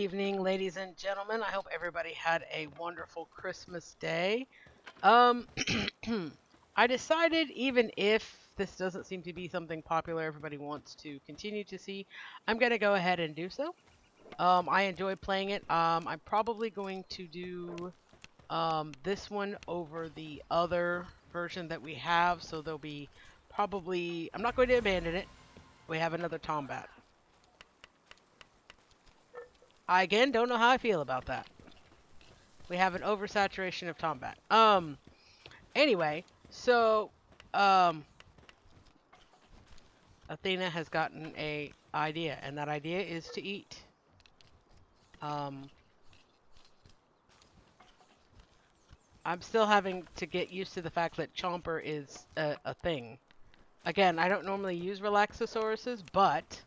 evening, ladies and gentlemen. I hope everybody had a wonderful Christmas day. Um, I decided even if this doesn't seem to be something popular everybody wants to continue to see, I'm going to go ahead and do so. I enjoy playing it. I'm probably going to do this one over the other version that we have, so there'll be probably, I'm not going to abandon it. We have another Tombat. I again don't know how I feel about that. We have an oversaturation of Tombat. Anyway, so um Athena has gotten a idea, and that idea is to eat. Um I'm still having to get used to the fact that Chomper is a thing. Again, I don't normally use Relaxosauruses, but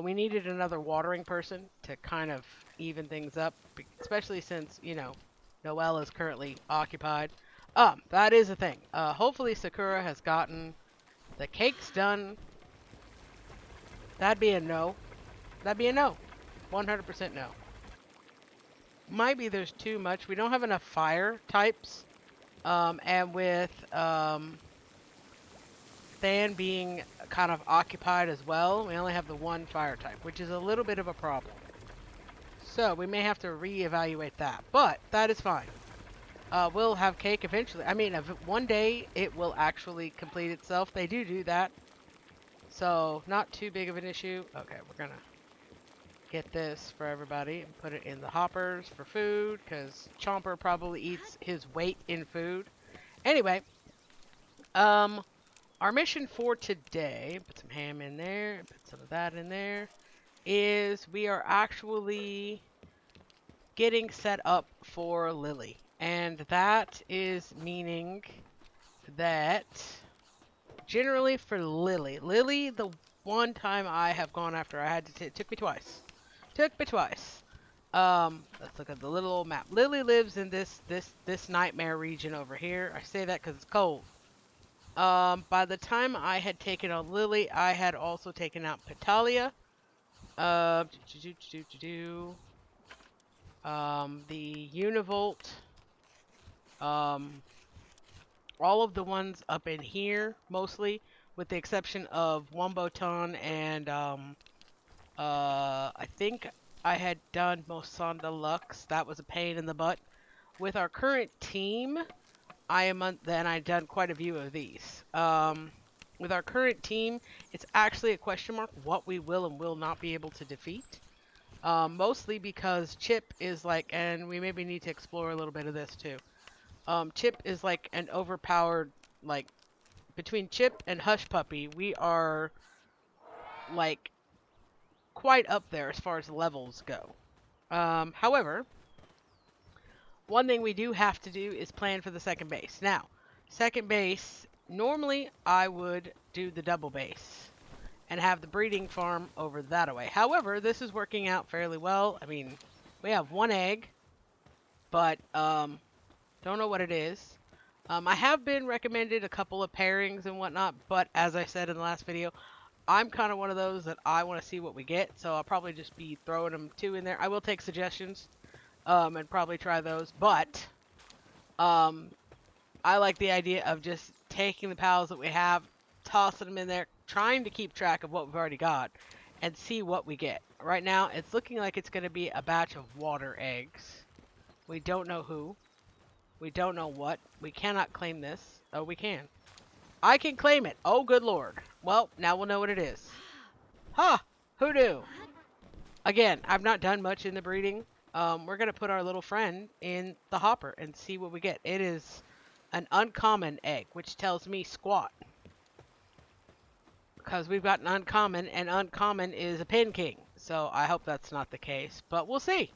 we needed another watering person to kind of even things up, especially since, Noelle is currently occupied. That is a thing. Hopefully Sakura has gotten the cakes done. That'd be a no. That'd be a no. 100% no. Might be there's too much. We don't have enough fire types. And with Than being kind of occupied as well, we only have the one fire type, which is a little bit of a problem. So we may have to reevaluate that, but that is fine. We'll have cake eventually. I mean, one day it will actually complete itself. They do that. So not too big of an issue. Okay, we're gonna get this for everybody and put it in the hoppers for food because Chomper probably eats his weight in food. Anyway, um, our mission for today, put some ham in there, put some of that in there, is we are actually getting set up for Lily. And that is meaning that generally for Lily, the one time I have gone after, I had to, it took me twice. Took me twice. Let's look at the little old map. Lily lives in this nightmare region over here. I say that because it's cold. By the time I had taken on Lily, I had also taken out Petalia. The Univolt. Um, all of the ones up in here, mostly, with the exception of Womboton and I think I had done Mosanda Lux. That was a pain in the butt. With our current team, then I've done quite a few of these. With our current team, it's actually a question mark what we will and will not be able to defeat. Mostly because Chip is like, and we maybe need to explore a little bit of this too. Chip is like an overpowered, like, between Chip and Hush Puppy, we are like quite up there as far as levels go. However, one thing we do have to do is plan for the second base. Now, second base, normally I would do the double base and have the breeding farm over that way. However, this is working out fairly well. I mean, we have one egg, but don't know what it is. I have been recommended a couple of pairings and whatnot, but as I said in the last video, I'm kind of one of those that I want to see what we get, so I'll probably just be throwing them two in there. I will take suggestions and probably try those, but um, I like the idea of just taking the pals that we have, tossing them in there, trying to keep track of what we've already got, and see what we get. Right now, it's looking like it's going to be a batch of water eggs. We don't know who. We don't know what. We cannot claim this. Oh, we can. I can claim it. Oh, good lord. Well, now we'll know what it is. Ha! Who knew? Again, I've not done much in the breeding. We're going to put our little friend in the hopper and see what we get. It is an uncommon egg, which tells me squat. Because we've got an uncommon, and uncommon is a pin king. So I hope that's not the case, but we'll see.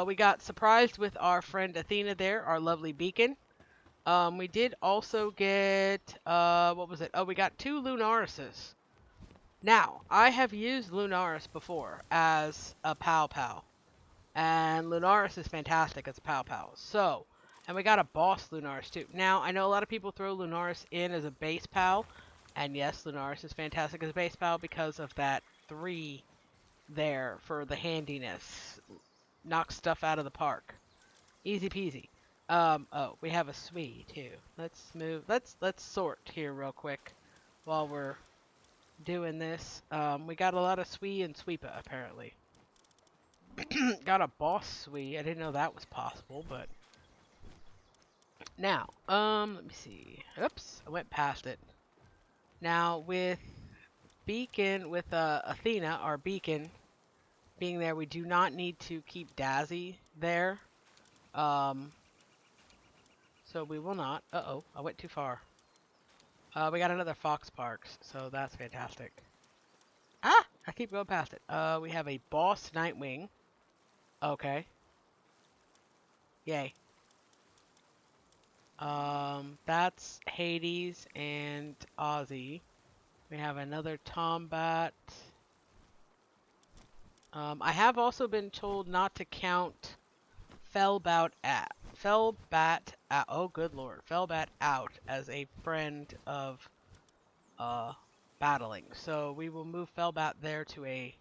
We got surprised with our friend Athena there, our lovely beacon. We did also get, what was it? Oh, we got 2 Lunarises. Now, I have used Lunaris before as a Pow Pow. And Lunaris is fantastic as a Pow Pow. So, and we got a boss Lunaris too. Now, I know a lot of people throw Lunaris in as a base Pow. And yes, Lunaris is fantastic as a base Pow because of that 3 there for the handiness. Knock stuff out of the park. Easy peasy. Oh, we have a Swee too. Let's move. Let's sort here real quick while we're doing this. We got a lot of Swee and Sweepa apparently. Got a boss Swee. I didn't know that was possible, but now, let me see. Oops, I went past it. Now with Beacon, with Athena, our Beacon being there, we do not need to keep Dazzy there. So we will not. Uh-oh, I went too far. We got another Fox Parks, so that's fantastic. Ah! I keep going past it. We have a boss Nightwing. Okay. Yay. That's Hades and Ozzy. We have another Tombat. I have also been told not to count Fellbat out. Oh, good lord. Fellbat out as a friend of battling. So we will move Fellbat there to a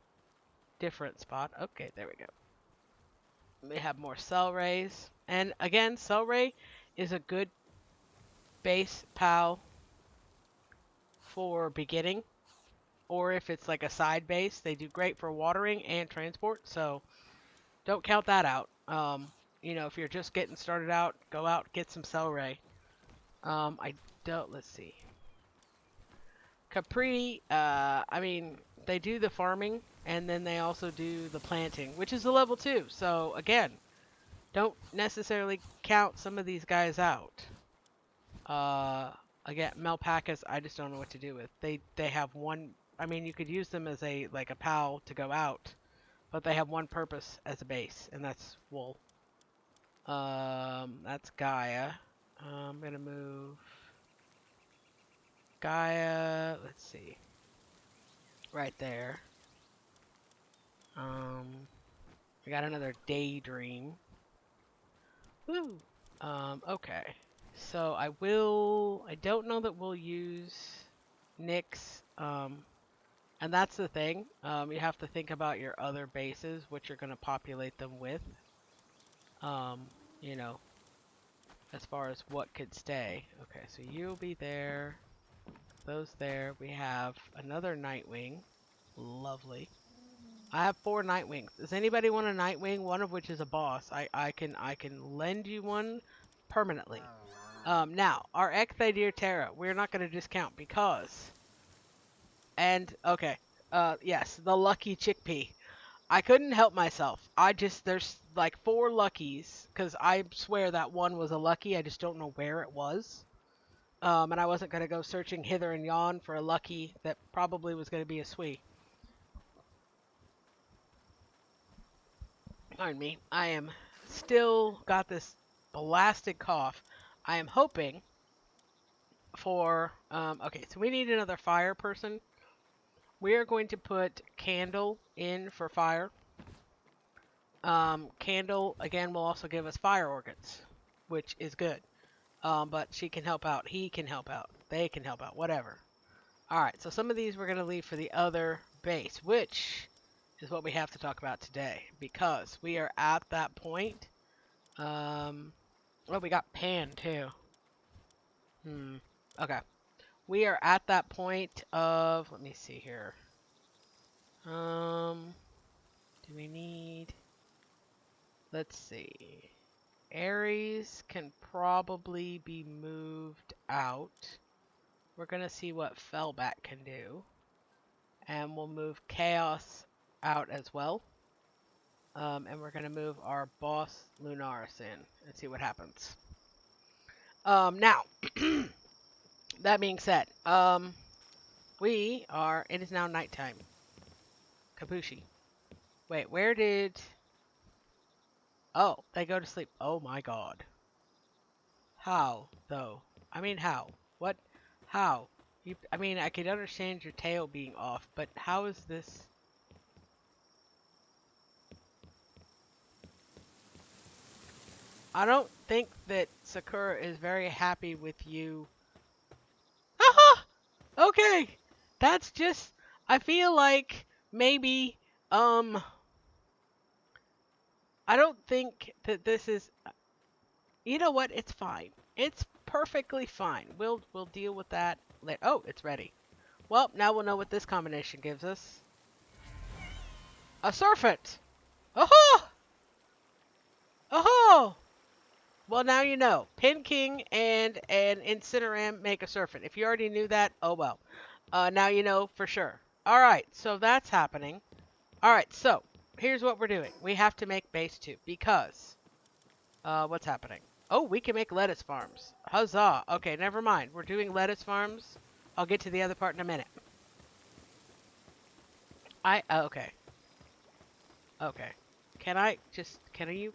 different spot. Okay, there we go. We have more Cell Rays. And again, Cell Ray is a good base pal for beginning. Or if it's like a side base, they do great for watering and transport. So don't count that out. You know, if you're just getting started out, go out, get some Cell Ray. I don't, let's see. Capri, I mean, they do the farming, and then they also do the planting, which is a level 2. So, again, don't necessarily count some of these guys out. Again, Melpacas, I just don't know what to do with. They have one, I mean, you could use them as a, like a pal to go out, but they have one purpose as a base, and that's wool. That's Gaia. I'm gonna move Gaia, let's see. Right there. I got another Daydream. Woo! Okay. So I don't know that we'll use Nyx, and that's the thing. You have to think about your other bases, what you're gonna populate them with. You know, as far as what could stay. Okay, so you'll be there. Those there. We have another Nightwing. Lovely. I have 4 Nightwings. Does anybody want a Nightwing? One of which is a boss. I can lend you one permanently. Now, our Ecthideer Terra, we're not going to discount because... And, okay. Yes, the Lucky Chickpea. I couldn't help myself. There's like 4 Luckies, because I swear that one was a Lucky. I just don't know where it was. And I wasn't going to go searching hither and yon for a Lucky that probably was going to be a Swee. Pardon me. I am still got this blasted cough. I am hoping for... okay, so we need another fire person. We are going to put Candle in for fire. Candle, again, will also give us fire organs, which is good. But she can help out. He can help out. They can help out. Whatever. Alright, so some of these we're going to leave for the other base, which is what we have to talk about today. Because we are at that point. Oh, we got Pan, too. Okay. We are at that point of... Let me see here. Do we need... Let's see. Ares can probably be moved out. We're going to see what Fellbat can do. And we'll move Chaos out as well. And we're going to move our boss Lunaris in and see what happens. Now, that being said, it is now nighttime. Kabushi. Wait, where did... Oh, they go to sleep. Oh my god. How, though? I mean, how? What? How? I mean, I could understand your tail being off, but how is this... I don't think that Sakura is very happy with you. Aha! Okay! That's just... I feel like maybe Um, I don't think that this is. You know what? It's fine. It's perfectly fine. We'll deal with that later. Oh, it's ready. Well, now we'll know what this combination gives us. A serpent. Oh! Oh! Well, now you know. Pin King and an Incineram make a serpent. If you already knew that, oh well. Now you know for sure. All right, so that's happening. All right, so here's what we're doing. We have to make base 2 because what's happening? Oh, we can make lettuce farms. Huzzah. Okay, never mind. We're doing lettuce farms. I'll get to the other part in a minute. Okay. Okay. Can you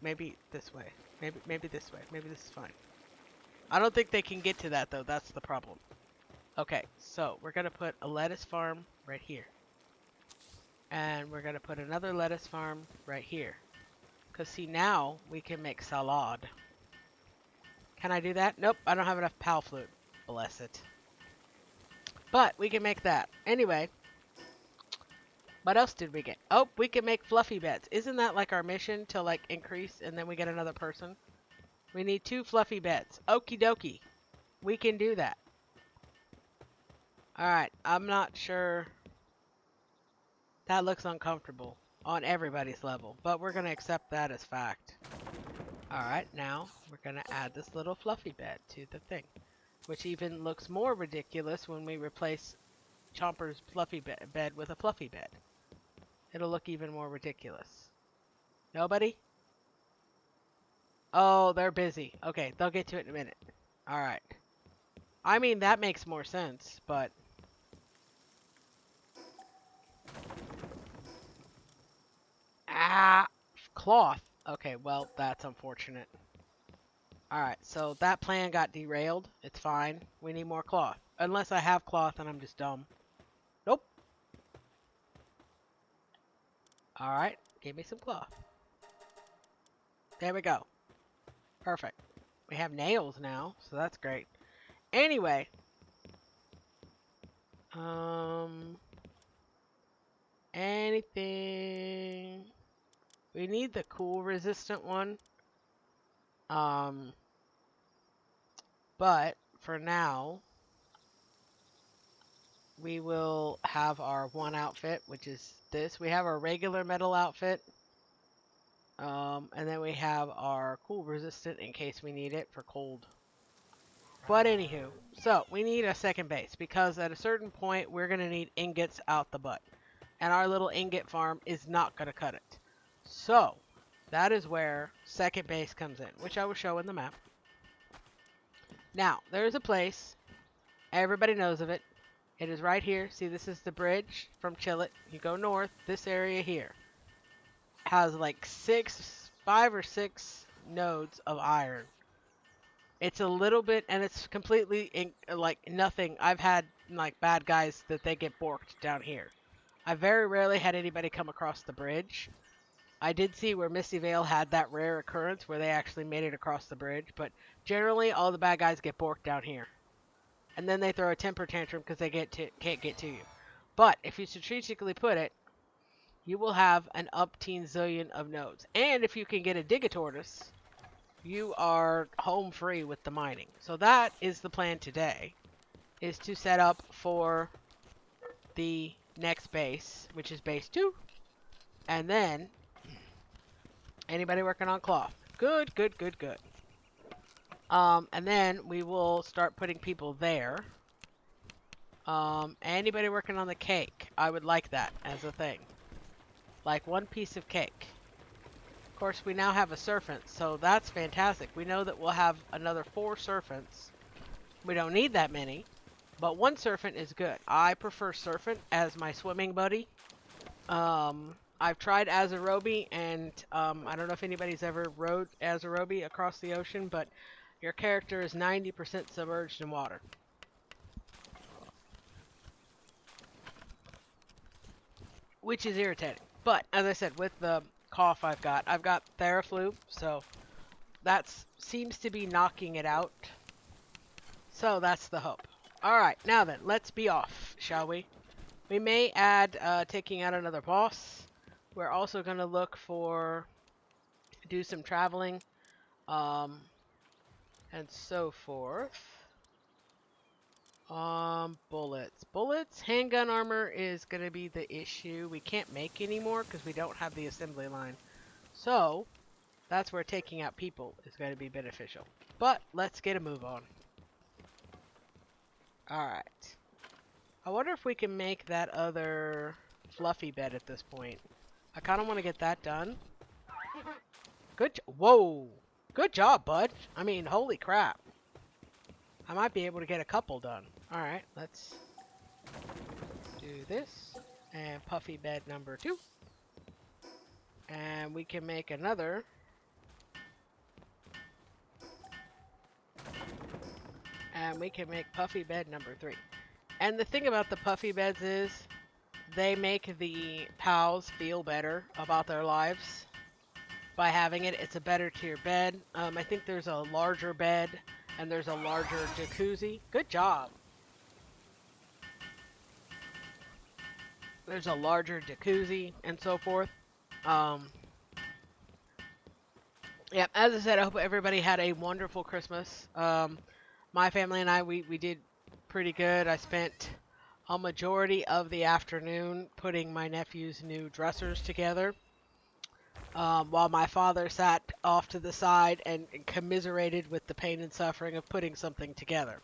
maybe this way. Maybe this way. Maybe this is fine. I don't think they can get to that though. That's the problem. Okay, so we're going to put a lettuce farm right here. And we're going to put another lettuce farm right here. Because see, now we can make salad. Can I do that? Nope, I don't have enough pal flute. Bless it. But we can make that. Anyway, what else did we get? Oh, we can make fluffy beds. Isn't that like our mission to like increase and then we get another person? We need 2 fluffy beds. Okie dokie. We can do that. Alright, I'm not sure. That looks uncomfortable on everybody's level, but we're going to accept that as fact. Alright, now we're going to add this little fluffy bed to the thing, which even looks more ridiculous when we replace Chomper's fluffy bed with a fluffy bed. It'll look even more ridiculous. Nobody? Oh, they're busy. Okay, they'll get to it in a minute. Alright. I mean, that makes more sense, but... Ah! Cloth. Okay, well, that's unfortunate. Alright, so that plan got derailed. It's fine. We need more cloth. Unless I have cloth and I'm just dumb. Nope. Alright, give me some cloth. There we go. Perfect. We have nails now, so that's great. Anyway. Anything... We need the cool resistant one. But for now, we will have our one outfit, which is this. We have our regular metal outfit. And then we have our cool resistant in case we need it for cold. But anywho, so we need a second base because at a certain point we're going to need ingots out the butt. And our little ingot farm is not going to cut it. So that is where second base comes in, which I will show in the map. Now, there is a place. Everybody knows of it. It is right here. See, this is the bridge from Chillet. You go north. This area here has like 5 or 6 nodes of iron. It's a little bit, and it's completely like nothing. I've had like bad guys that they get borked down here. I very rarely had anybody come across the bridge. I did see where Misty Vale had that rare occurrence where they actually made it across the bridge, but generally all the bad guys get borked down here. And then they throw a temper tantrum because they can't get to you. But if you strategically put it, you will have an up-teen zillion of nodes. And if you can get a Digitortus, you are home free with the mining. So that is the plan today, is to set up for the next base, which is base 2. And then, anybody working on cloth? Good, good, good, good. And then we will start putting people there. Anybody working on the cake? I would like that as a thing. Like 1 piece of cake. Of course, we now have a serpent, so that's fantastic. We know that we'll have another 4 serpents. We don't need that many, but 1 serpent is good. I prefer serpent as my swimming buddy. I've tried Azarobi, and I don't know if anybody's ever rode Azarobi across the ocean, but your character is 90% submerged in water. Which is irritating. But, as I said, with the cough I've got Theraflu, so that seems to be knocking it out. So, that's the hope. Alright, now then, let's be off, shall we? We may add taking out another boss. We're also going to look for, do some traveling, um, and so forth. Bullets. Bullets, handgun armor is going to be the issue. We can't make anymore because we don't have the assembly line. So, that's where taking out people is going to be beneficial. But, let's get a move on. Alright. I wonder if we can make that other fluffy bed at this point. I kind of want to get that done. Whoa! Good job, bud. I mean, holy crap. I might be able to get a couple done. Alright, let's do this. And puffy bed number 2. And we can make another. And we can make puffy bed number 3. And the thing about the puffy beds is they make the pals feel better about their lives by having it. It's a better tier bed. I think there's a larger bed and there's a larger jacuzzi. Good job. There's a larger jacuzzi and so forth. Yeah, as I said, I hope everybody had a wonderful Christmas. My family and I, we did pretty good. I spent a majority of the afternoon putting my nephew's new dressers together, while my father sat off to the side and commiserated with the pain and suffering of putting something together.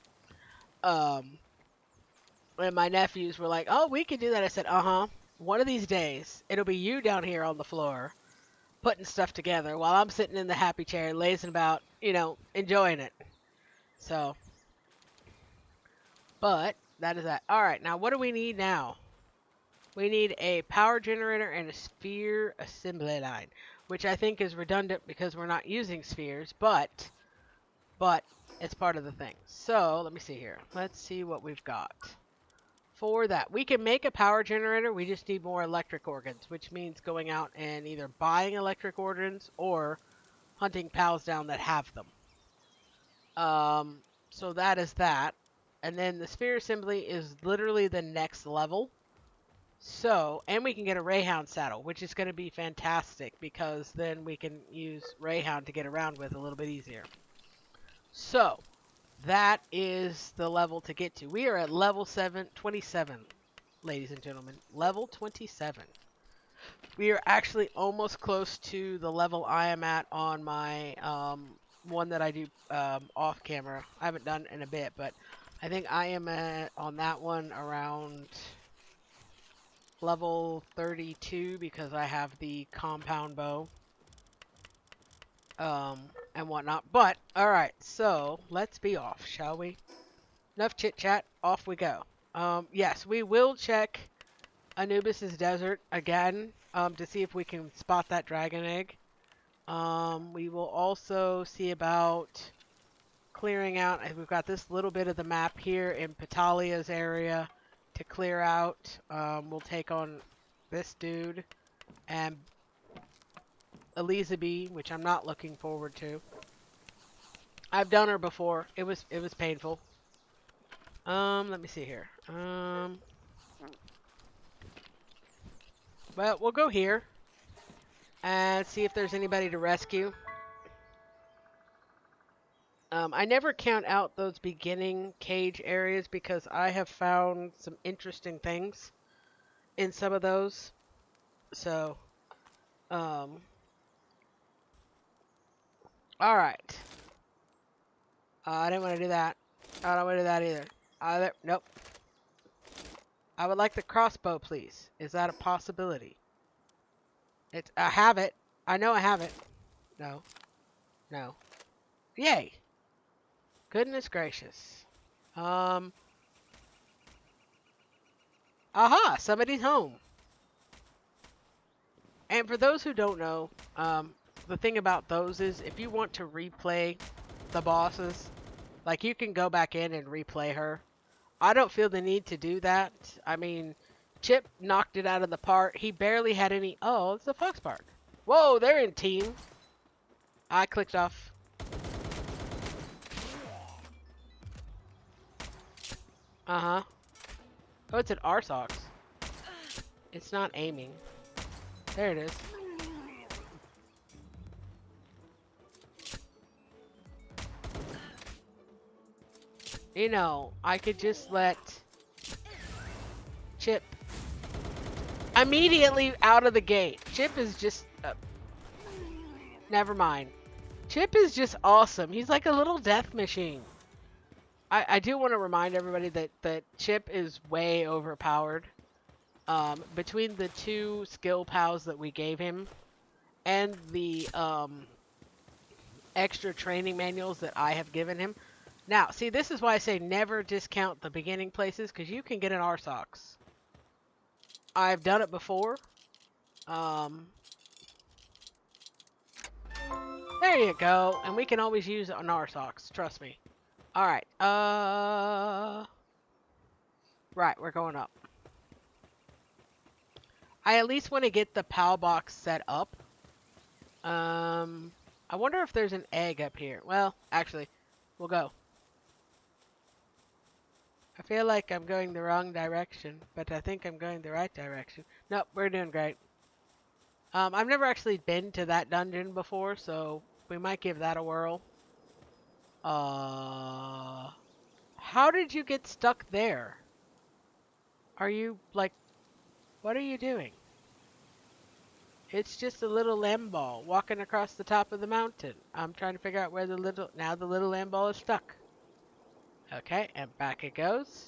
And my nephews were like, "Oh, we can do that." I said, "Uh-huh. One of these days, it'll be you down here on the floor putting stuff together while I'm sitting in the happy chair lazing about, enjoying it." So, but that is that. All right, now what do we need now? We need a power generator and a sphere assembly line, which I think is redundant because we're not using spheres, but it's part of the thing. So, let me see here. Let's see what we've got. For that, we can make a power generator. We just need more electric organs, which means going out and either buying electric organs or hunting pals down that have them. So that is that. And then the sphere assembly is literally the next level. So, and we can get a Rayhound saddle, which is going to be fantastic because then we can use Rayhound to get around with a little bit easier. So, that is the level to get to. We are at level 27, ladies and gentlemen. Level 27. We are actually almost close to the level I am at on my one that I do off camera. I haven't done in a bit, but I think I am at, on that one around level 32 because I have the compound bow and whatnot. But, alright, so let's be off, shall we? Enough chit-chat, off we go. Yes, we will check Anubis's desert again to see if we can spot that dragon egg. We will also see about clearing out. We've got this little bit of the map here in Patalia's area to clear out. We'll take on this dude and Elizabeth, which I'm not looking forward to. I've done her before. It was painful. Let me see here. Well, we'll go here and see if there's anybody to rescue. I never count out those beginning cage areas because I have found some interesting things in some of those. So, alright. I didn't want to do that. I don't want to do that either. Nope. I would like the crossbow, please. Is that a possibility? I have it. I know I have it. No. No. Yay. Goodness gracious. Aha! Somebody's home. And for those who don't know, the thing about those is if you want to replay the bosses, like you can go back in and replay her. I don't feel the need to do that. I mean, Chip knocked it out of the park. He barely had any... Oh, it's a fox park. Whoa, they're in team. I clicked off. Uh-huh. Oh, it's an RSOX. It's not aiming. There it is. You know, I could just let Chip immediately out of the gate. Chip is just... never mind. Chip is just awesome. He's like a little death machine. I do want to remind everybody that Chip is way overpowered. Between the 2 skill pals that we gave him and the extra training manuals that I have given him. Now, see, this is why I say never discount the beginning places, because you can get an RSOX. I've done it before. There you go. And we can always use an RSOX, trust me. Alright, right, we're going up. I at least want to get the PAL box set up. I wonder if there's an egg up here. Well, actually, we'll go. I feel like I'm going the wrong direction, but I think I'm going the right direction. Nope, we're doing great. I've never actually been to that dungeon before, so we might give that a whirl. How did you get stuck there? Are you, like, what are you doing? It's just a little lamb ball walking across the top of the mountain. I'm trying to figure out where the little lamb ball is stuck. Okay, and back it goes.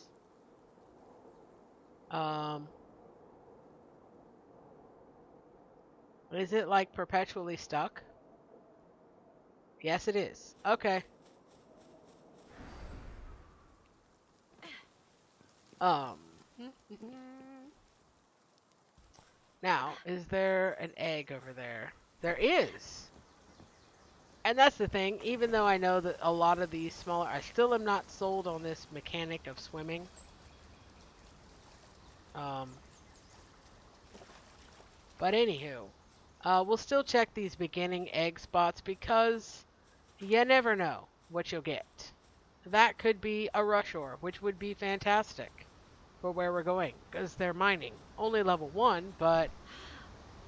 Is it like perpetually stuck? Yes, it is. Okay. Now, is there an egg over there? There is. And that's the thing, even though I know that a lot of these smaller, I still am not sold on this mechanic of swimming. But anywho, we'll still check these beginning egg spots because you never know what you'll get. That could be a rush ore, which would be fantastic for where we're going, because they're mining. Only level 1, but...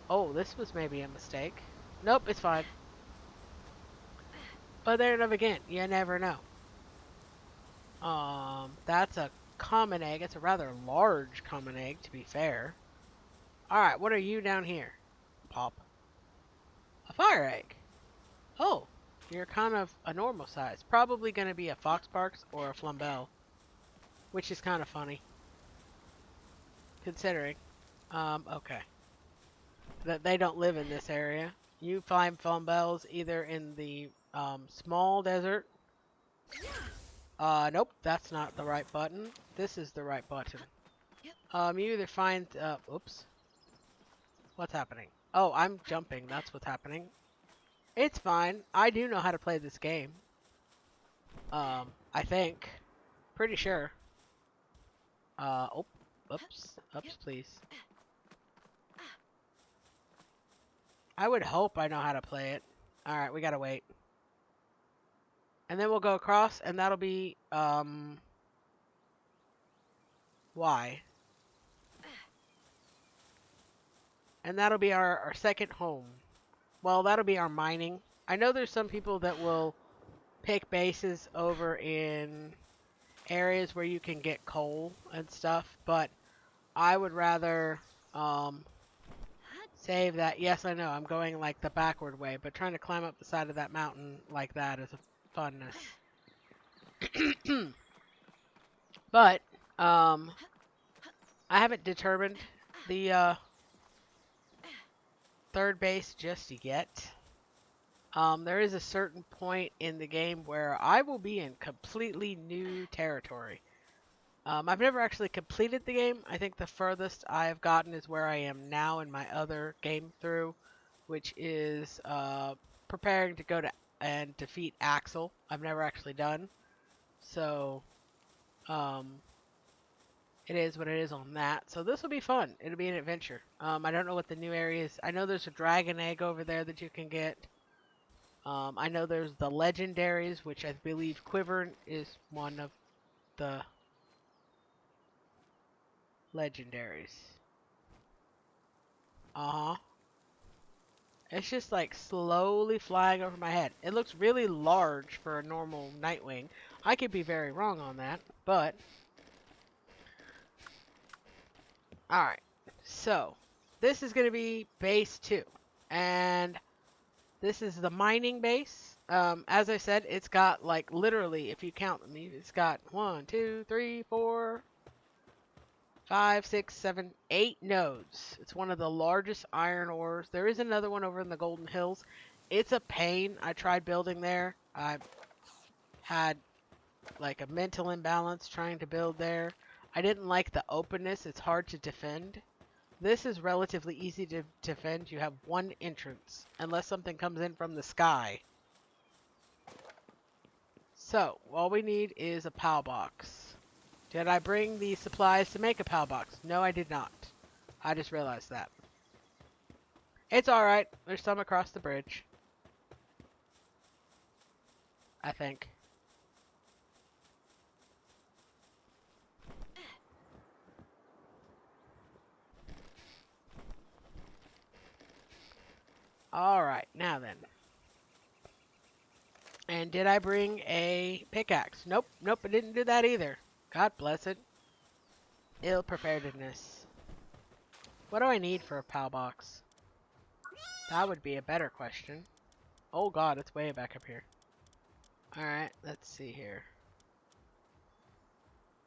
oh, this was maybe a mistake. Nope, it's fine. But there enough again, you never know. That's a common egg. It's a rather large common egg, to be fair. Alright, what are you down here? Pop. A fire egg. Oh, you're kind of a normal size. Probably going to be a Foxparks or a Flumbell. Which is kind of funny. Considering. Okay. That they don't live in this area. You find Flumbells either in the small desert. Nope, that's not the right button. This is the right button. You either find, oops. What's happening? Oh, I'm jumping. That's what's happening. It's fine. I do know how to play this game. I think. Pretty sure. Oh, oops, please. I would hope I know how to play it. Alright, we gotta wait. And then we'll go across, and that'll be, Y. And that'll be our second home. Well, that'll be our mining. I know there's some people that will pick bases over in areas where you can get coal and stuff, but I would rather save that. Yes, I know, I'm going like the backward way, but trying to climb up the side of that mountain like that is a funness. But, I haven't determined the third base just yet. There is a certain point in the game where I will be in completely new territory. I've never actually completed the game. I think the furthest I have gotten is where I am now in my other game through, which is preparing to go to and defeat Axel. I've never actually done. So, it is what it is on that. So this will be fun. It'll be an adventure. I don't know what the new area is. I know there's a dragon egg over there that you can get. I know there's the legendaries, which I believe Quiver is one of the Legendaries. Uh-huh. It's just like slowly flying over my head. It looks really large for a normal Nightwing. I could be very wrong on that, but... Alright, so this is going to be base 2. And this is the mining base. As I said, it's got like literally, if you count them, it's got 1, 2, 3, 4, 5, 6, 7, 8 nodes. It's one of the largest iron ores. There is another one over in the Golden Hills. It's a pain. I tried building there. I had like a mental imbalance trying to build there. I didn't like the openness. It's hard to defend. This is relatively easy to defend. You have one entrance, unless something comes in from the sky. So, all we need is a POW box. Did I bring the supplies to make a POW box? No, I did not. I just realized that. It's alright. There's some across the bridge. I think. Alright, now then. And did I bring a pickaxe? Nope, nope, I didn't do that either. God bless it. Ill preparedness. What do I need for a POW box? That would be a better question. Oh god, it's way back up here. Alright, let's see here.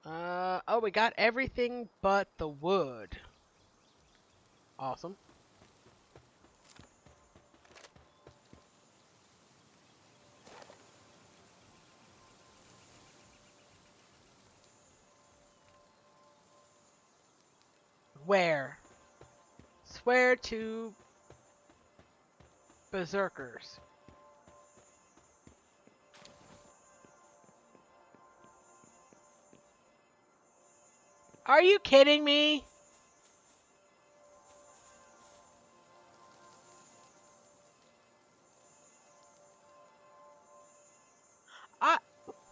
Oh, we got everything but the wood. Awesome. Where? Swear to berserkers. Are you kidding me?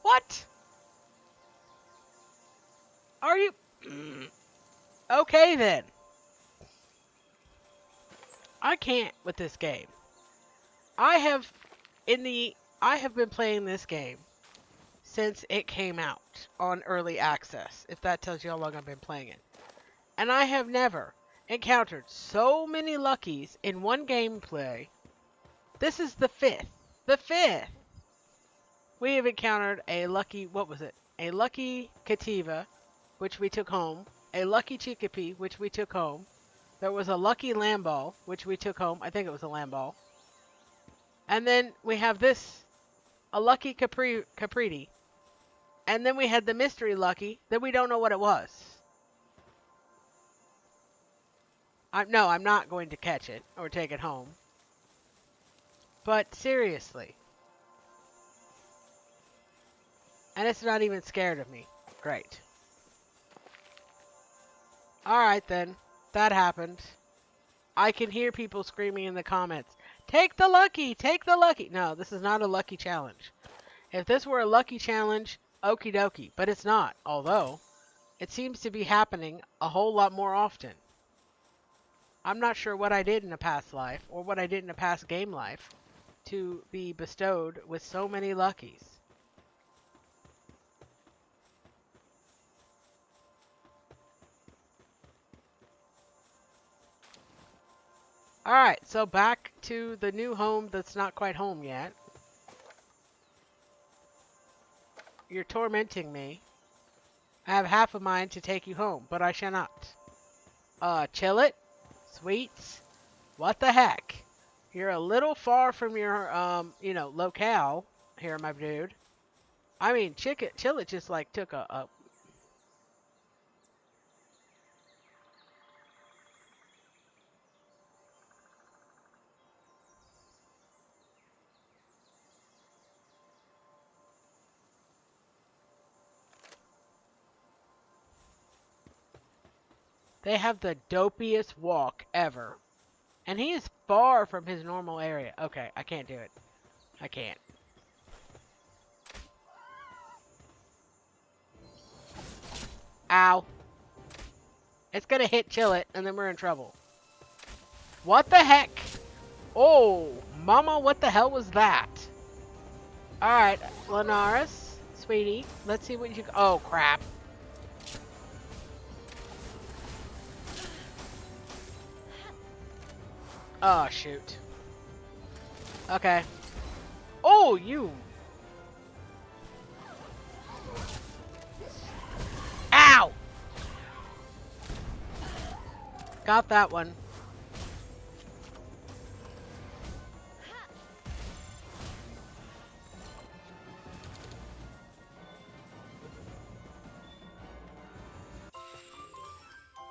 What? Are you... Okay then. I can't with this game. I have been playing this game since it came out on early access, if that tells you how long I've been playing it. And I have never encountered so many luckies in one gameplay. This is the 5th. The 5th! We have encountered a lucky, what was it? A lucky Cativa, which we took home. A lucky Chikipi, which we took home. There was a lucky Lamball, which we took home. I think it was a Lamball. And then we have this, a lucky Capriti. And then we had the mystery lucky that we don't know what it was. No, I'm not going to catch it or take it home. But seriously. And it's not even scared of me. Great. Alright then. That happened. I can hear people screaming in the comments, "Take the lucky! Take the lucky!" No, this is not a lucky challenge. If this were a lucky challenge, okie dokie. But it's not. Although, it seems to be happening a whole lot more often. I'm not sure what I did in a past life, or what I did in a past game life, to be bestowed with so many luckies. Alright, so back to the new home that's not quite home yet. You're tormenting me. I have half a mind to take you home, but I shall not. Chill it? Sweets? What the heck? You're a little far from your, locale here, my dude. I mean, Chill it just, like, took a... They have the dopiest walk ever. And he is far from his normal area. Okay, I can't do it. I can't. Ow. It's gonna hit Chillet, and then we're in trouble. What the heck? Oh, mama, what the hell was that? Alright, Linares, sweetie, let's see what you... Oh, crap. Oh, shoot. Okay. Oh, you... Ow! Got that one.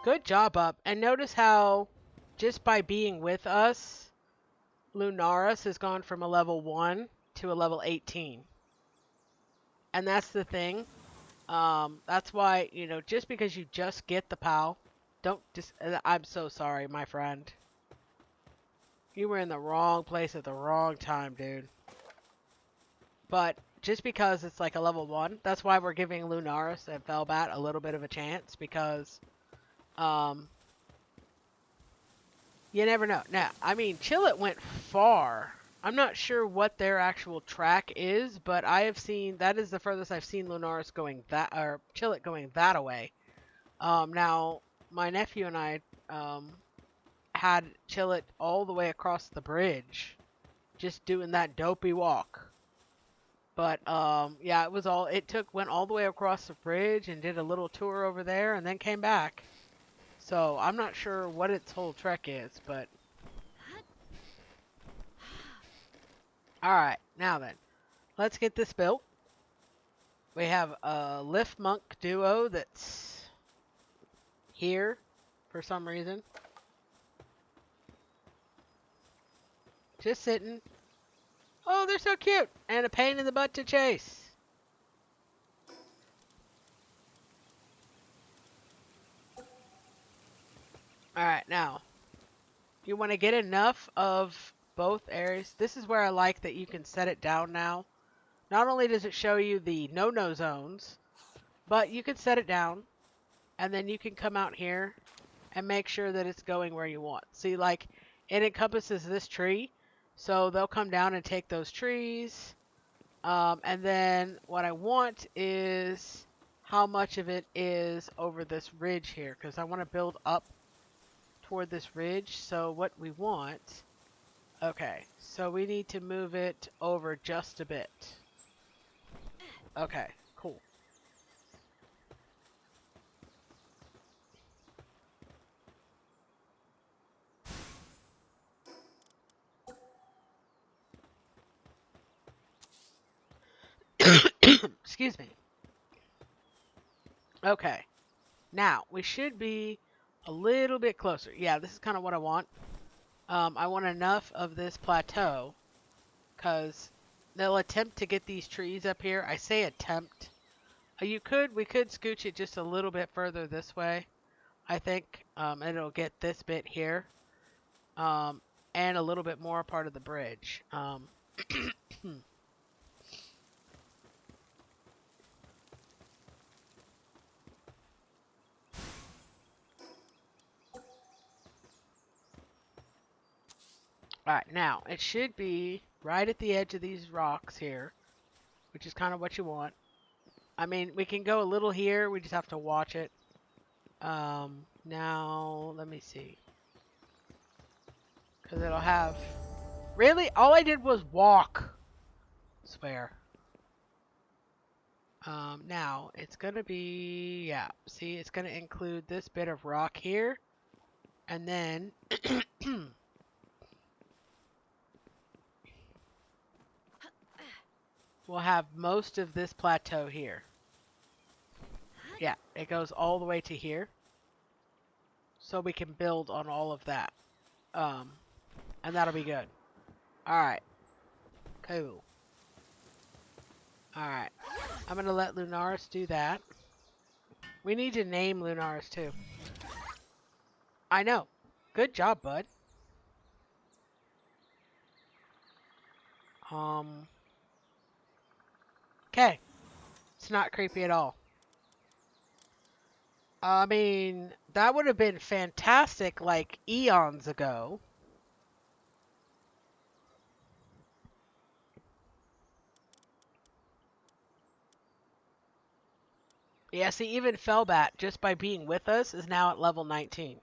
Good job, Up. And notice how, just by being with us, Lunaris has gone from a level 1 to a level 18. And that's the thing. That's why, you know, just because you just get the POW, don't just... I'm so sorry, my friend. You were in the wrong place at the wrong time, dude. But just because it's like a level 1, that's why we're giving Lunaris and Felbat a little bit of a chance, because you never know. Now, I mean, Chillet went far. I'm not sure what their actual track is, but I have seen, that is the furthest I've seen Lunaris going that, or Chillet going that away. Now, my nephew and I had Chillet all the way across the bridge, just doing that dopey walk. But yeah, went all the way across the bridge and did a little tour over there and then came back. So I'm not sure what its whole trek is, but alright, now then, let's get this built. We have a Lift Monk duo that's here for some reason. Just sitting. Oh, they're so cute! And a pain in the butt to chase. Alright, now, you want to get enough of both areas. This is where I like that you can set it down now. Not only does it show you the no-no zones, but you can set it down, and then you can come out here and make sure that it's going where you want. See, like, it encompasses this tree, so they'll come down and take those trees. And then what I want is how much of it is over this ridge here, because I want to build up toward this ridge. So what we want, okay, so we need to move it over just a bit. Okay, cool. Excuse me. Okay, now we should be a little bit closer. Yeah, this is kind of what I want. I want enough of this plateau, because they'll attempt to get these trees up here. I say attempt. We could scooch it just a little bit further this way, I think, and it'll get this bit here, and a little bit more part of the bridge. Alright, now, it should be right at the edge of these rocks here, which is kind of what you want. I mean, we can go a little here, we just have to watch it. Now, let me see. Because it'll have... Really? All I did was walk. Swear. Now, it's going to be... Yeah, see, it's going to include this bit of rock here. And then... we'll have most of this plateau here. Yeah, it goes all the way to here. So we can build on all of that. And that'll be good. Alright. Cool. Alright. I'm going to let Lunaris do that. We need to name Lunaris too. I know. Good job, bud. Okay. It's not creepy at all. I mean, that would have been fantastic like eons ago. Yeah, see, even Felbat, just by being with us, is now at level 19.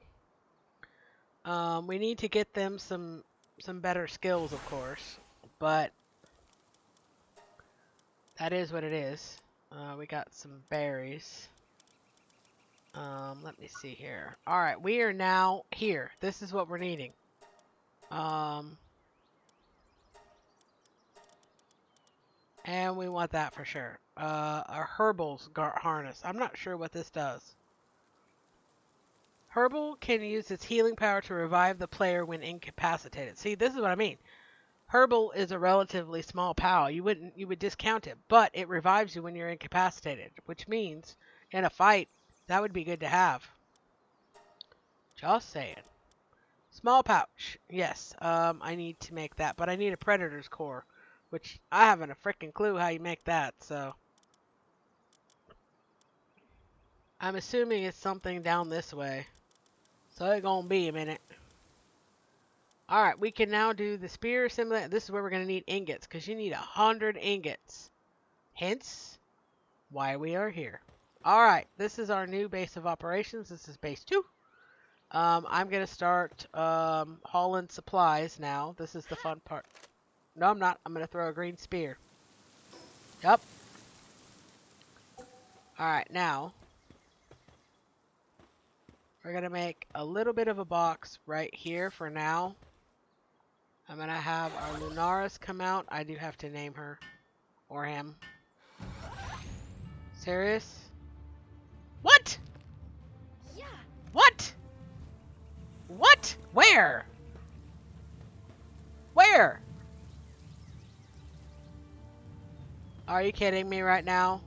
We need to get them some better skills, of course, but that is what it is. We got some berries. Let me see here. All right, we are now here. This is what we're needing. And we want that for sure. A Herbal's harness. I'm not sure what this does. Herbal can use its healing power to revive the player when incapacitated. See, this is what I mean. Herbal is a relatively small POW. You would discount it, but it revives you when you're incapacitated, which means in a fight that would be good to have. Just saying. Small pouch. Yes. I need to make that, but I need a predator's core, which I haven't a freaking clue how you make that. So I'm assuming it's something down this way. So it's gonna be a minute. All right, we can now do the spear assembly. This is where we're gonna need ingots, because you need 100 ingots. Hence, why we are here. All right, this is our new base of operations. This is base 2. I'm gonna start hauling supplies now. This is the fun part. No, I'm not. I'm gonna throw a green spear. Yep. All right, now we're gonna make a little bit of a box right here for now. I'm gonna have our Lunaris come out. I do have to name her or him. Serious? What? Yeah. What? What? Where? Where? Are you kidding me right now?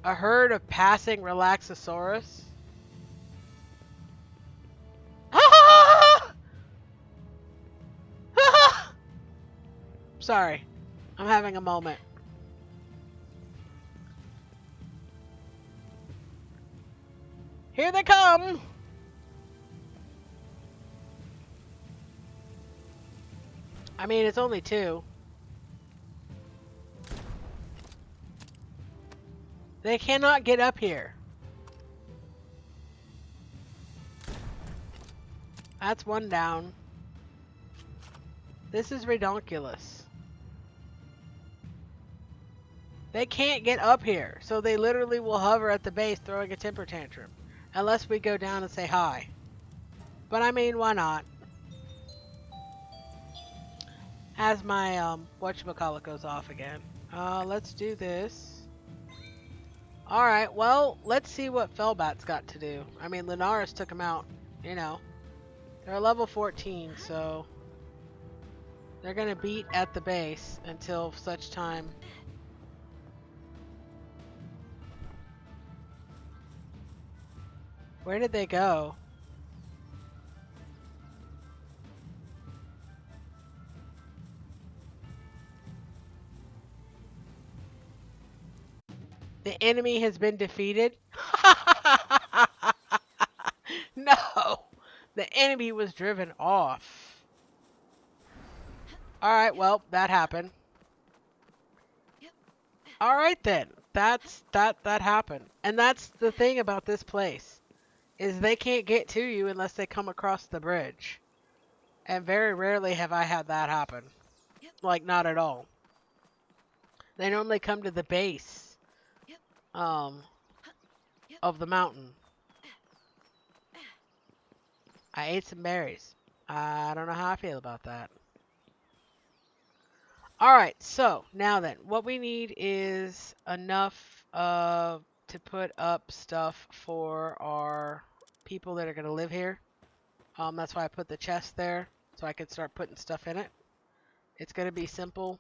A herd of passing Relaxosaurus? Sorry. I'm having a moment. Here they come! I mean, it's only 2. They cannot get up here. That's 1 down. This is redonkulous. They can't get up here, so they literally will hover at the base throwing a temper tantrum. Unless we go down and say hi. But I mean, why not? As my, whatchamacallit goes off again. Let's do this. Alright, well, let's see what Felbat's got to do. I mean, Lunaris took him out, you know. They're level 14, so they're gonna beat at the base until such time. Where did they go? The enemy has been defeated? No! The enemy was driven off. Alright, well, that happened. Alright then. That happened. And that's the thing about this place. Is they can't get to you unless they come across the bridge. And very rarely have I had that happen. Like, not at all. They normally come to the base of the mountain. I ate some berries. I don't know how I feel about that. Alright, so now then, what we need is enough to put up stuff for our people that are going to live here. That's why I put the chest there, so I can start putting stuff in it. It's going to be simple.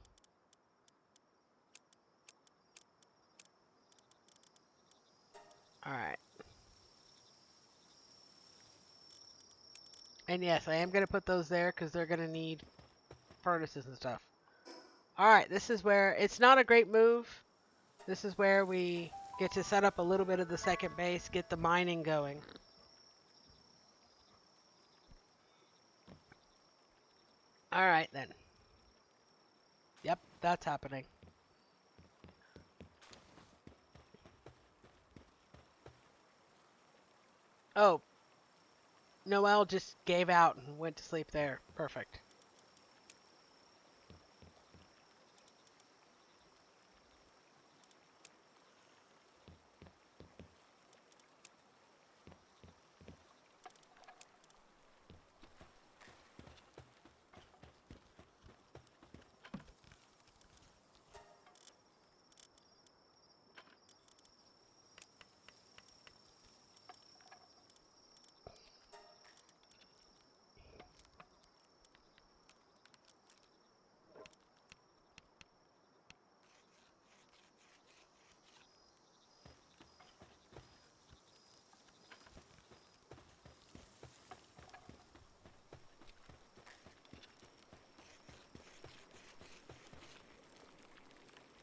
Alright. And yes, I am going to put those there because they're going to need furnaces and stuff. Alright, this is where, it's not a great move. This is where we Get to set up a little bit of the second base, get the mining going. All right, then. Yep, that's happening. Oh, Noelle just gave out and went to sleep there. Perfect.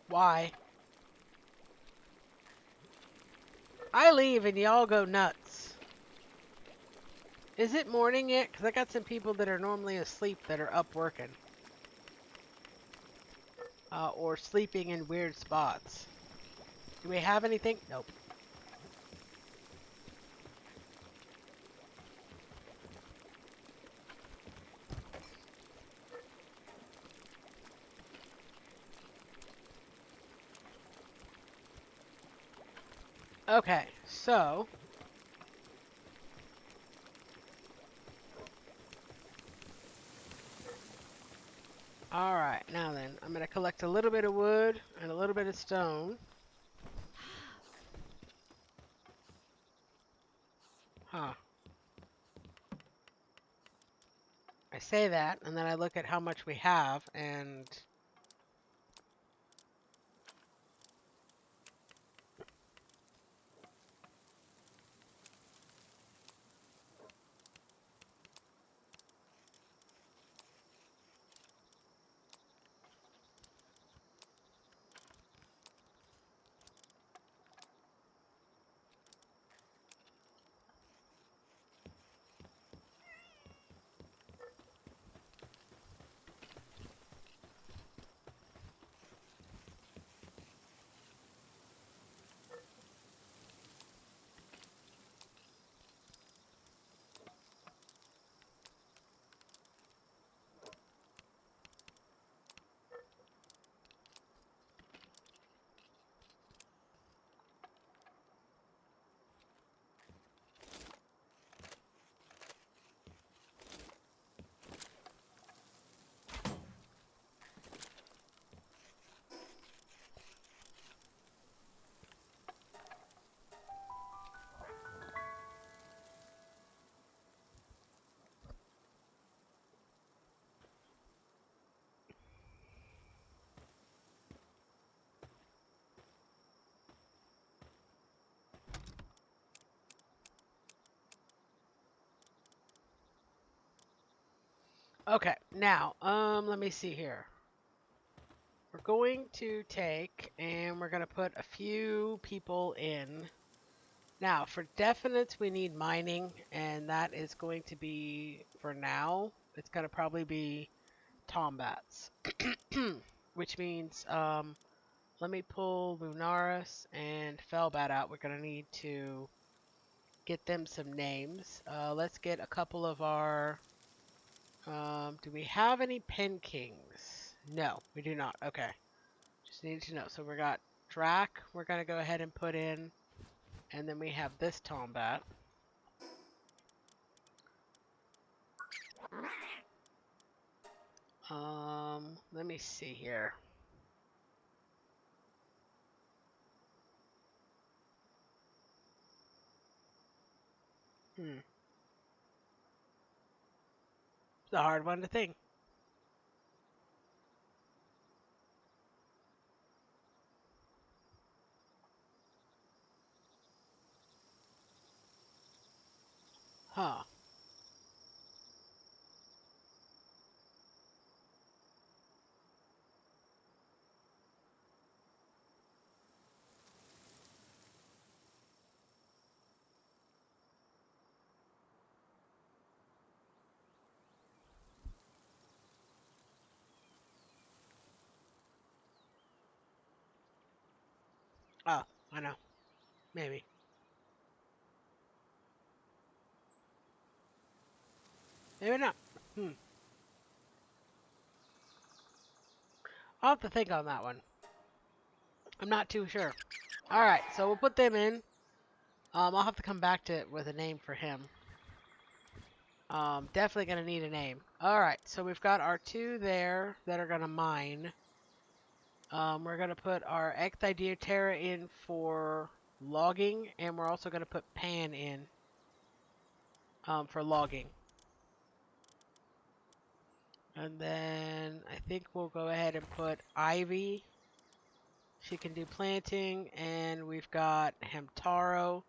Why? I leave and y'all go nuts. Is it morning yet? Because I got some people that are normally asleep that are up working. Or sleeping in weird spots. Do we have anything? Nope. Okay, so alright, now then, I'm going to collect a little bit of wood and a little bit of stone. Huh. I say that, and then I look at how much we have, and... Okay, now, let me see here. We're going to take, and we're going to put a few people in. Now, for definites, we need mining, and that is going to be, for now, it's going to probably be Tombats. Which means, let me pull Lunaris and Felbat out. We're going to need to get them some names. Let's get a couple of our... do we have any Pen Kings? No, we do not. Okay. Just need to know. So we got Drac, we're going to go ahead and put in. And then we have this Tombat. Let me see here. It's a hard one to think. Huh. Oh, I know. Maybe. Maybe not. Hmm. I'll have to think on that one. I'm not too sure. Alright, so we'll put them in. I'll have to come back to it with a name for him. Definitely gonna need a name. Alright, so we've got our two there that are gonna mine. We're gonna put our Ecthidiotera in for logging, and we're also gonna put Pan in for logging. And then I think we'll go ahead and put Ivy. She can do planting, and we've got Hamtaro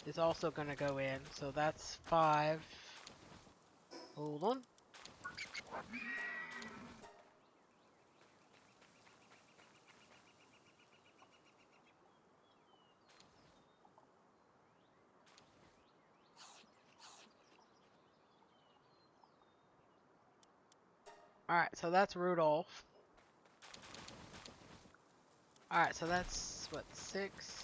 is also going to go in. So that's 5. Hold on. Alright, so that's Rudolph. Alright, so that's, what, 6?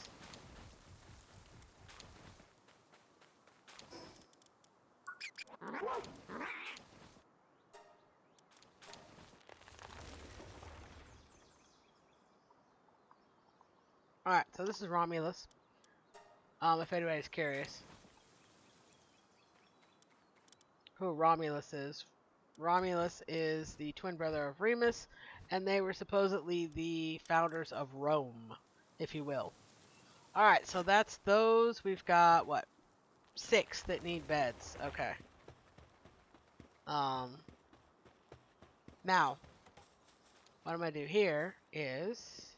Alright, so this is Romulus. If anybody's curious who Romulus is. Romulus is the twin brother of Remus, and they were supposedly the founders of Rome, if you will. Alright, so that's those. We've got, what, 6 that need beds. Okay. Now, what I'm going to do here is...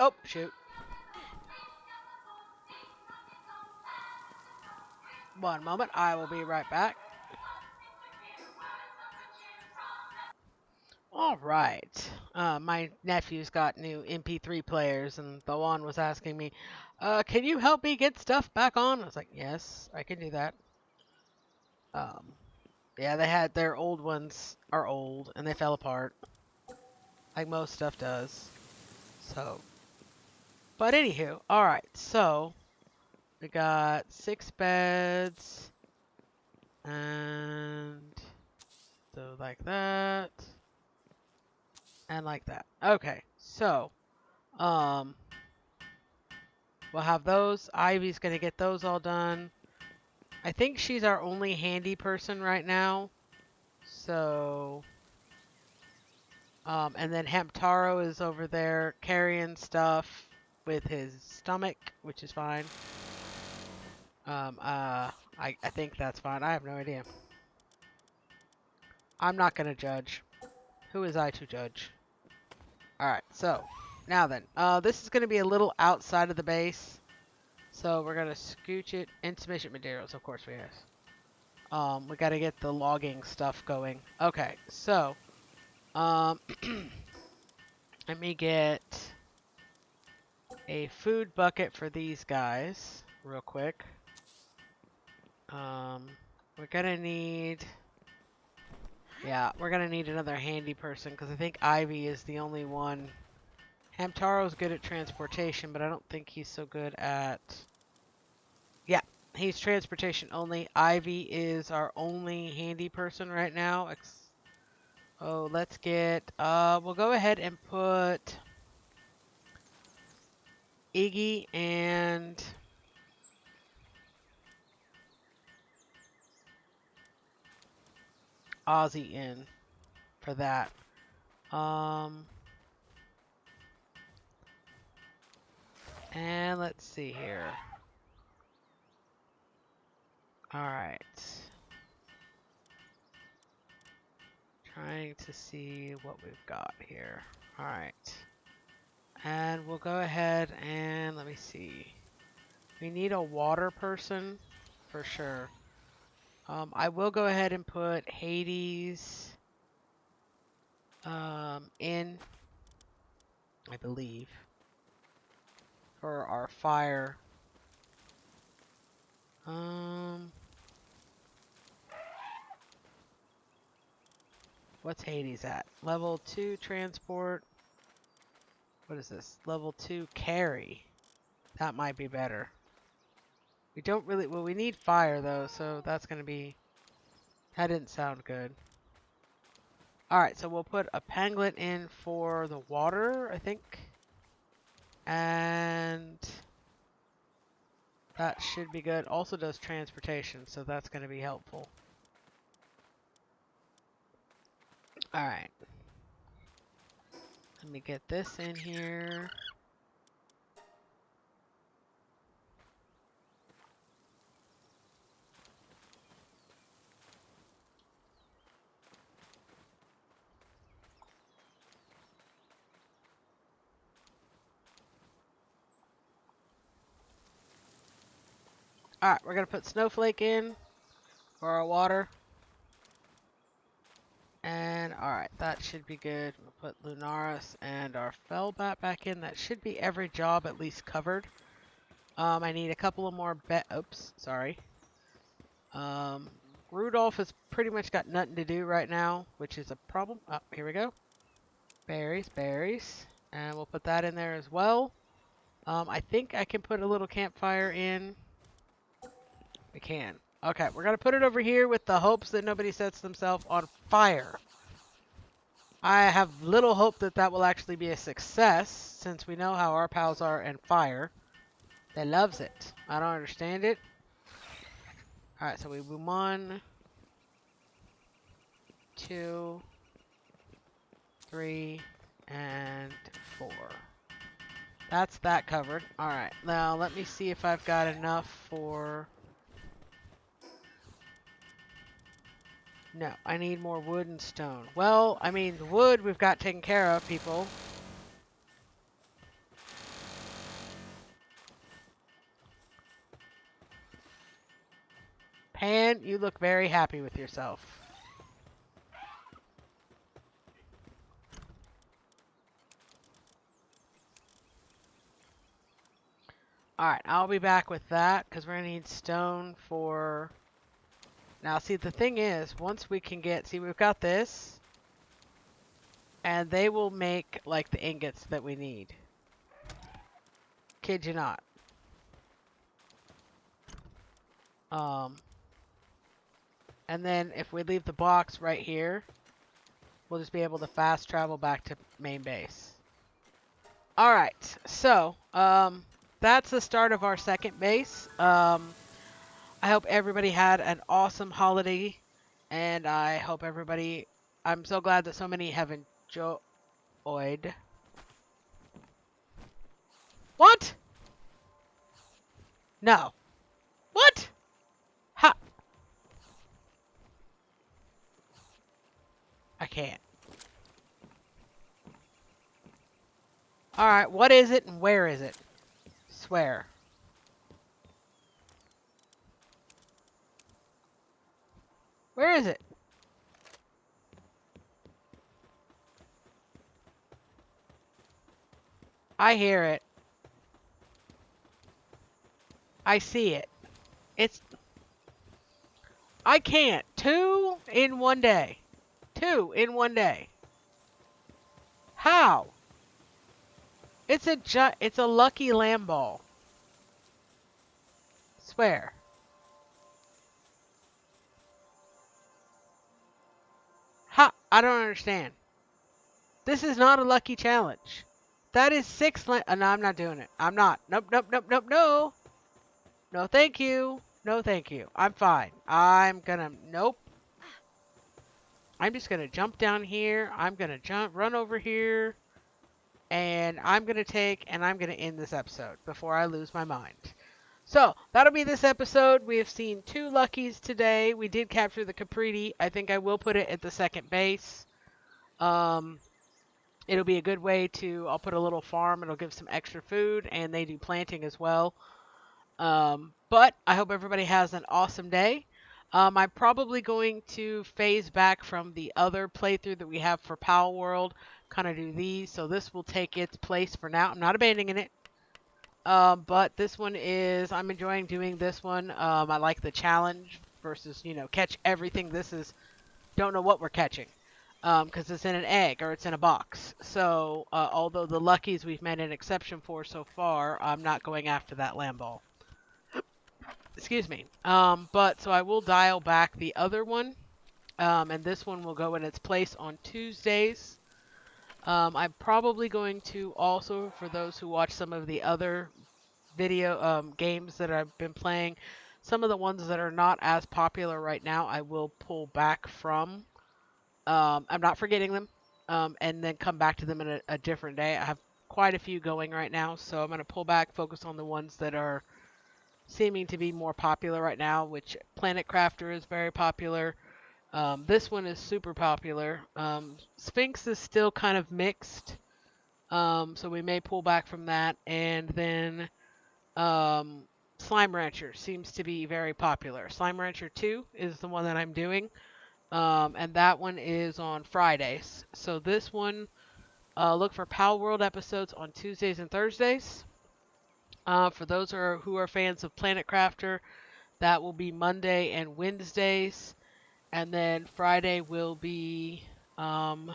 Oh, shoot. One moment. I will be right back. Alright. My nephew's got new MP3 players, and the one was asking me, can you help me get stuff back on? I was like, yes, I can do that. Um, yeah, they had their old ones are old, and they fell apart. Like most stuff does. So. But anywho, alright, so we got 6 beds. And so like that. And like that. Okay, so we'll have those. Ivy's gonna get those all done. I think she's our only handy person right now. So and then Hamtaro is over there carrying stuff with his stomach, which is fine. I think that's fine. I have no idea. I'm not gonna judge. Who is I to judge? Alright, so now then. This is gonna be a little outside of the base. So we're gonna scooch it. Insufficient materials, of course we have. We gotta get the logging stuff going. Okay, so let me get a food bucket for these guys real quick. We're gonna need... Yeah, we're gonna need another handy person because I think Ivy is the only one. Hamtaro's good at transportation, but I don't think he's so good at... Yeah, he's transportation only. Ivy is our only handy person right now. Oh, let's get... we'll go ahead and put Iggy and Ozzy in for that. And let's see here. Alright. Trying to see what we've got here. Alright. And we'll go ahead and let me see. We need a water person for sure. I will go ahead and put Hades in, I believe, for our fire. What's Hades at? Level 2 transport. What is this? Level 2 carry. That might be better. We don't really... Well, we need fire, though, so that's going to be... That didn't sound good. Alright, so we'll put a Panglet in for the water, I think. And... That should be good. Also does transportation, so that's going to be helpful. Alright. Let me get this in here. Alright, we're going to put Snowflake in for our water. And alright, that should be good. We'll put Lunaris and our Fellbat back in. That should be every job at least covered. I need a couple of more oops, sorry. Rudolph has pretty much got nothing to do right now, which is a problem. Oh, here we go. Berries, berries. And we'll put that in there as well. I think I can put a little campfire in. We can. Okay, we're going to put it over here with the hopes that nobody sets themselves on fire. I have little hope that that will actually be a success, since we know how our pals are in fire. They loves it. I don't understand it. Alright, so we boom 1, 2, 3, and 4. That's that covered. Alright, now let me see if I've got enough for... No, I need more wood and stone. Well, I mean, the wood we've got taken care of, people. Pan, you look very happy with yourself. Alright, I'll be back with that, because we're going to need stone for... Now, see, the thing is, once we can get... See, we've got this. And they will make, like, the ingots that we need. Kid you not. And then if we leave the box right here, we'll just be able to fast travel back to main base. Alright, so, that's the start of our second base. I hope everybody had an awesome holiday, and I hope everybody... I'm so glad that so many have enjoyed... What? No. What? Ha! I can't. Alright, what is it and where is it? Swear. Where is it? I hear it. I see it. It's... I can't. 2 in 1 day. 2 in 1 day. How? It's a lucky lamb ball. Swear. How? I don't understand. This is not a lucky challenge. That is 6 no, I'm not doing it. I'm not. Nope, nope, nope, nope, no. No, thank you. No, thank you. I'm fine. Nope. I'm just gonna jump down here. I'm gonna run over here. And I'm gonna end this episode before I lose my mind. So, that'll be this episode. We have seen 2 luckies today. We did capture the Capriti. I think I will put it at the second base. It'll be a good way I'll put a little farm. It'll give some extra food, and they do planting as well. But I hope everybody has an awesome day. I'm probably going to phase back from the other playthrough that we have for Palworld, kind of do these. So this will take its place for now. I'm not abandoning it. But this one I'm enjoying doing this one. I like the challenge versus, catch everything. This is, don't know what we're catching. Because it's in an egg or it's in a box. So, although the luckies we've made an exception for so far, I'm not going after that lamb ball. Excuse me. But so I will dial back the other one. And this one will go in its place on Tuesdays. I'm probably going to also, for those who watch some of the other video games that I've been playing, some of the ones that are not as popular right now, I will pull back from. I'm not forgetting them, and then come back to them in a different day. I have quite a few going right now, so I'm going to pull back, focus on the ones that are seeming to be more popular right now, which Planet Crafter is very popular. This one is super popular. Sphinx is still kind of mixed, so we may pull back from that. And then Slime Rancher seems to be very popular. Slime Rancher 2 is the one that I'm doing. And that one is on Fridays. So this one, look for Palworld episodes on Tuesdays and Thursdays. For those who are fans of Planet Crafter, that will be Monday and Wednesdays. And then Friday will be Slime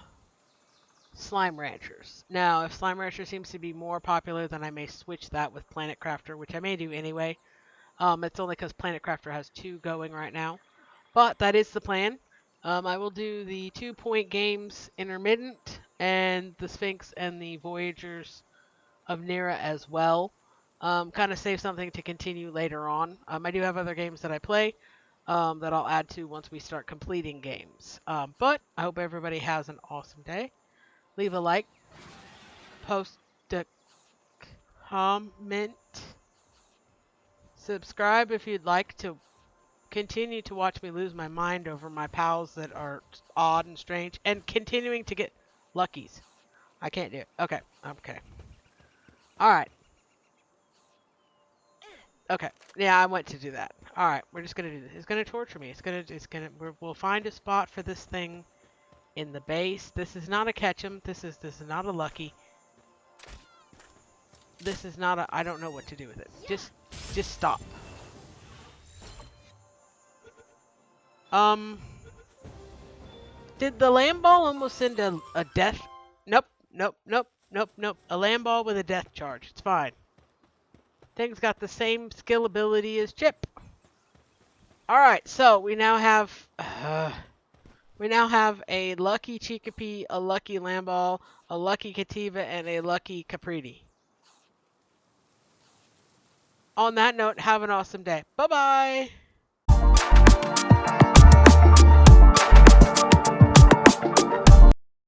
Ranchers. Now, if Slime Rancher seems to be more popular, then I may switch that with Planet Crafter, which I may do anyway. It's only because Planet Crafter has 2 going right now. But that is the plan. I will do the 2-point games intermittent and the Sphinx and the Voyagers of Nira as well. Kind of save something to continue later on. I do have other games that I play that I'll add to once we start completing games. But I hope everybody has an awesome day. Leave a like, post a comment, subscribe if you'd like to continue to watch me lose my mind over my pals that are odd and strange, and continuing to get luckies. I can't do it. Okay. Alright. Okay. Yeah, I went to do that. Alright, we're just gonna do this. It's gonna torture me. We'll find a spot for this thing in the base. This is not a catch 'em. This is not a lucky. This is not a, I don't know what to do with it. Just stop. Did the lamb ball almost send a death? Nope. A lamb ball with a death charge. It's fine. Thing's got the same skill ability as Chip. Alright, so we now have a lucky Chikipi, a lucky lamb ball, a lucky Kativa, and a lucky Capriti. On that note, have an awesome day. Bye-bye!